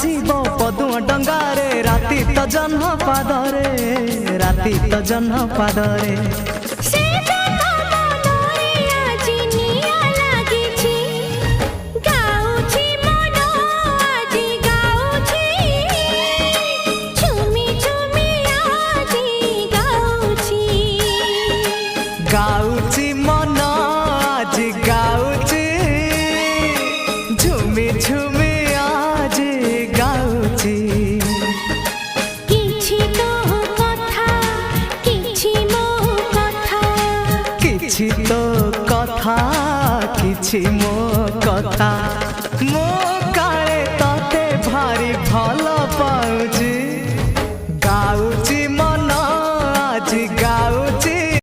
आसीबो पदुआ डंगारे राती तो जन्म पादरे राती तो जन्म पादरे गाउची मन आज गाउची झुमी झुमी आज गाउची किछि तो कथा किछि मो कथा किछि तो कथा किछि मो कथा।